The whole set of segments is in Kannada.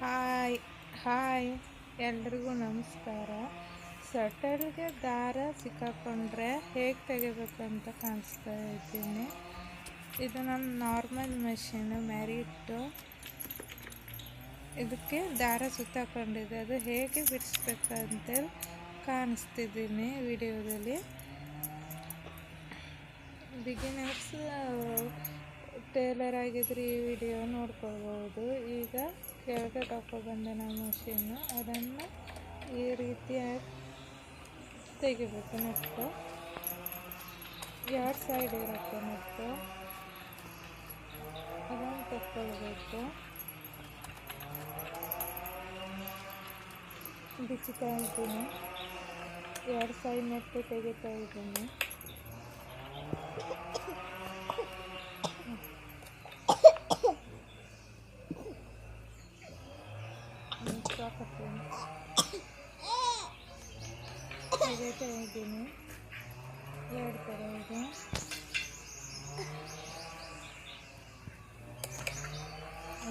ಹಾಯ್ ಹಾಯ್ ಎಲ್ರಿಗೂ ನಮಸ್ಕಾರ. ಸ್ವೆಟರ್ಗೆ ದಾರ ಸಿಕ್ಕಾಕೊಂಡ್ರೆ ಹೇಗೆ ತೆಗಿಬೇಕಂತ ಕಾಣಿಸ್ತಾ ಇದ್ದೀನಿ. ಇದು ನನ್ನ ನಾರ್ಮಲ್ ಮೆಷಿನ್ ಮ್ಯಾರಿಟ್ಟು. ಇದಕ್ಕೆ ದಾರ ಸುತ್ತಾಕೊಂಡಿದೆ. ಅದು ಹೇಗೆ ಬಿಡಿಸ್ಬೇಕಂತೇಳಿ ಕಾಣಿಸ್ತಿದ್ದೀನಿ ವಿಡಿಯೋದಲ್ಲಿ. ಬಿಗಿನರ್ಸ್ ಟೇಲರ್ ಆಗಿದ್ರೆ ಈ ವಿಡಿಯೋ ನೋಡ್ಕೊಳ್ಬೋದು. ಈಗ ಕೆಳಗೆ ತಗೊಬಂದೆ ನಾವು ಮಷೀನು, ಅದನ್ನು ಈ ರೀತಿಯಾಗಿ ತೆಗಿಬೇಕು. ನೆಟ್ಟು ಎರಡು ಸೈಡ್ ಇರುತ್ತೆ, ನೆಟ್ಟು ಅದನ್ನು ತಗೊಳ್ಬೇಕು. ಬಿಚ್ಚುತ್ತಾ ಇದ್ದೀನಿ, ಎರಡು ಸೈಡ್ ನೆಟ್ಟು ತೆಗಿತಾ ಇದ್ದೀನಿ. ತೆಗಿತಾ ಇದ್ದೀನಿ, ಎರಡು ಥರ ಇದೆ.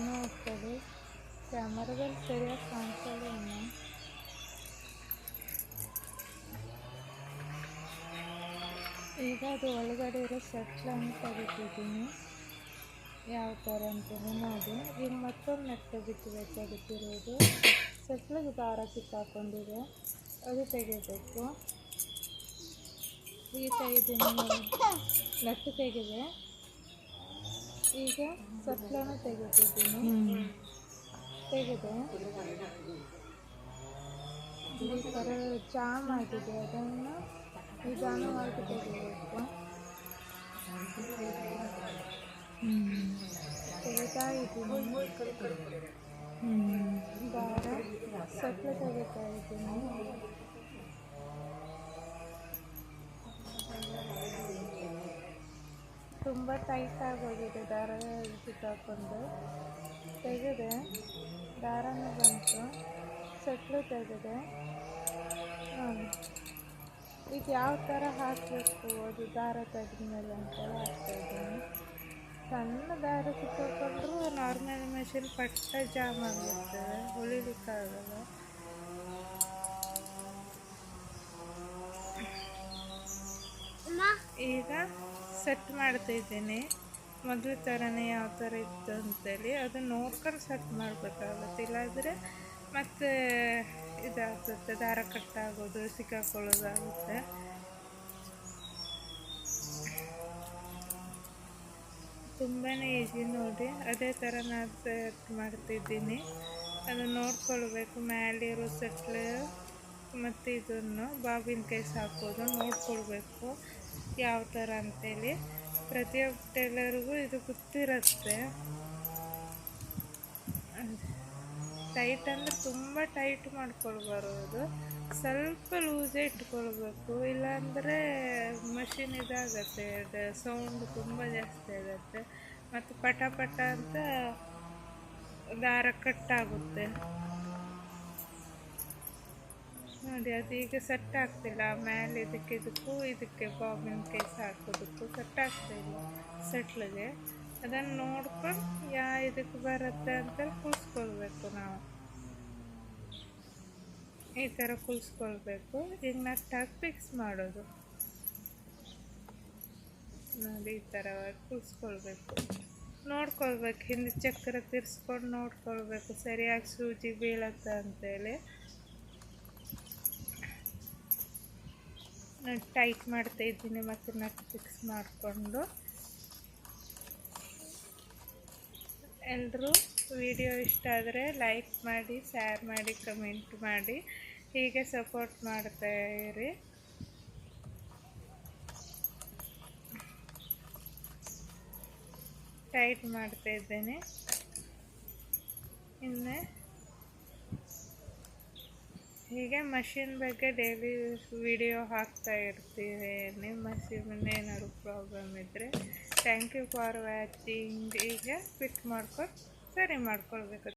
ನೋಡ್ಕೊಳ್ಳಿ, ಕ್ಯಾಮರಾದಲ್ಲಿ ಸರಿಯಾಗಿ ಕಾಣಿಸಲ್ಲ ಇನ್ನು. ಈಗ ಅದು ಒಳಗಡೆ ಇರೋ ಸೆಟ್ಲನ್ನು ತೆಗಿತಿದ್ದೀನಿ, ಯಾವ ಥರ ಅಂತೇಳಿ ನೋಡಿ. ಈಗ ಮತ್ತೊಂದು ನೆಟ್ಟು ಬಿಚ್ಚಬೇಕಾಗುತ್ತಿರೋದು. ಸೆಟ್ಲಿಗೆ ದಾರ ಸಿಕ್ಕಾಕೊಂಡಿದೆ, ಅದು ತೆಗಿಬೇಕು. ಈಗ ತೆಗೆದಿದ್ದೀನಿ, ನೆಟ್ಟು ತೆಗೆದೆ. ಈಗ ಸೆಟ್ಲನ್ನು ತೆಗಿತಿದ್ದೀನಿ, ತೆಗೆದೆ. ಈ ಥರ ಜಾಮ್ ಆಗಿದೆ, ಅದನ್ನು ನಿಧಾನವಾಗಿ ತೆಗಿಬೇಕು. ತೆಗಿತಾ ಇದ್ದೀನಿ, ದಾರ ಸೆಟ್ಲು ತೆಗಿತಾ ಇದ್ದೀನಿ. ತುಂಬ ಟೈಟ್ ಆಗೋಗಿದೆ ದಾರ ಸಿಕ್ಕಾಕೊಂಡು. ತೆಗೆದೆ, ದಾರನೂ ಬಂತು, ಸೆಟ್ಲು ತೆಗೆದೆ. ಈಗ ಯಾವ ಥರ ಹಾಕಬೇಕು ಅದು ದಾರ ತೆಗೆದ್ಮೇಲೆ ಅಂತ ಹಾಕ್ತಾಯಿದ್ದೀನಿ. ಸಣ್ಣ ದಾರ ಸಿಕ್ಕಾಕೊಂಡ್ರೂ ನಾರ್ಮಲ್ ಮೆಷಿನ್ ಪಟ್ಟ ಜಾಮ್ ಆಗಿರ್ತದೆ, ಹೊಲಿಲಿಕ್ಕಾಗಲ್ಲ. ಈಗ ಸೆಟ್ ಮಾಡ್ತಾಯಿದ್ದೀನಿ, ಮೊದಲ ಥರನೇ ಯಾವ ಥರ ಇತ್ತು ಅಂತೇಳಿ ಅದನ್ನು ನೋಡ್ಕೊಂಡು ಸೆಟ್ ಮಾಡಬೇಕಾಗುತ್ತೆ. ಇಲ್ಲಾಂದರೆ ಮತ್ತೆ ಇದಾಗುತ್ತೆ, ದಾರ ಕಟ್ಟಾಗೋದು, ಸಿಕ್ಕಾಕೊಳ್ಳೋದಾಗುತ್ತೆ. ತುಂಬಾ ಈಸಿ ನೋಡಿ. ಅದೇ ಥರ ನಾನು ಸೆಟ್ ಮಾಡ್ತಿದ್ದೀನಿ. ಅದನ್ನು ನೋಡ್ಕೊಳ್ಬೇಕು, ಮೇಲಿರೋ ಸೆಟ್ಲು ಮತ್ತು ಇದನ್ನು ಬಾಬಿನ ಕೇಸ್ ಹಾಕೋದು ನೋಡ್ಕೊಳ್ಬೇಕು ಯಾವ ಥರ ಅಂತೇಳಿ. ಪ್ರತಿಯೊಬ್ಬ ಟೇಲರ್ಗೂ ಇದು ಗೊತ್ತಿರುತ್ತೆ. ಟೈಟ್ ಅಂದರೆ ತುಂಬ ಟೈಟ್ ಮಾಡ್ಕೊಳ್ಬಾರ್ದು, ಸ್ವಲ್ಪ ಲೂಸೇ ಇಟ್ಕೊಳ್ಬೇಕು. ಇಲ್ಲಾಂದರೆ ಮಷಿನ್ ಇದಾಗತ್ತೆ, ಸೌಂಡ್ ತುಂಬ ಜಾಸ್ತಿ ಆಗುತ್ತೆ ಮತ್ತು ಪಟ ಪಟ ಅಂತ ದಾರ ಕಟ್ಟಾಗುತ್ತೆ ನೋಡಿ. ಅದು ಈಗ ಸೆಟ್ ಆಗ್ತಿಲ್ಲ, ಮೇಲೆ ಇದಕ್ಕೆ ಬಾಬಿನ್ ಕೇಸ್ ಹಾಕೋದಕ್ಕೂ ಸೆಟ್ ಆಗ್ತಾಯಿಲ್ಲ ಸೆಟ್ಲಿಗೆ. ಅದನ್ನು ನೋಡ್ಕೊಂಡು ಇದಕ್ಕೆ ಬರುತ್ತೆ ಅಂತೇಳಿ ಕುಳಿಸ್ಕೊಳ್ಬೇಕು. ನಾವು ಈ ಥರ ಕುಳಿಸ್ಕೊಳ್ಬೇಕು. ಈಗ ನಟ್ಟಾಗಿ ಫಿಕ್ಸ್ ಮಾಡೋದು ನೋಡಿ, ಈ ಥರವಾಗಿ ಕುಳಿಸ್ಕೊಳ್ಬೇಕು. ನೋಡ್ಕೊಳ್ಬೇಕು, ಹಿಂದೆ ಚಕ್ರ ತಿರ್ಸ್ಕೊಂಡು ನೋಡ್ಕೊಳ್ಬೇಕು ಸರಿಯಾಗಿ ಸೂಜಿ ಬೀಳತ್ತೆ ಅಂತೇಳಿ. ಟೈಟ್ ಮಾಡ್ತಾಯಿದ್ದೀನಿ ಮತ್ತು ನಟ್ ಫಿಕ್ಸ್ ಮಾಡಿಕೊಂಡು. ಎಲ್ಲರೂ ವಿಡಿಯೋ ಇಷ್ಟ ಆದರೆ ಲೈಕ್ ಮಾಡಿ, ಶೇರ್ ಮಾಡಿ, ಕಮೆಂಟ್ ಮಾಡಿ. ಹೀಗೆ ಸಪೋರ್ಟ್ ಮಾಡ್ತಾ ಇರಿ. ಟೈಟ್ ಮಾಡ್ತಾ ಇದ್ದೇನೆ. ಇನ್ನು ಹೀಗೆ ಮಷಿನ್ ಬಗ್ಗೆ ಡೈಲಿ ವಿಡಿಯೋ ಹಾಕ್ತಾ ಇರ್ತೀವಿ. ನಿಮ್ಮ ಮಷಿನ್ ಏನಾದ್ರು ಪ್ರಾಬ್ಲಮ್ ಇದ್ದರೆ. Thank you for watching. ಈಗ ಫಿಟ್ ಮಾಡ್ಕೊಂಡು ಸರಿ ಮಾಡ್ಕೊಳ್ಬೇಕು.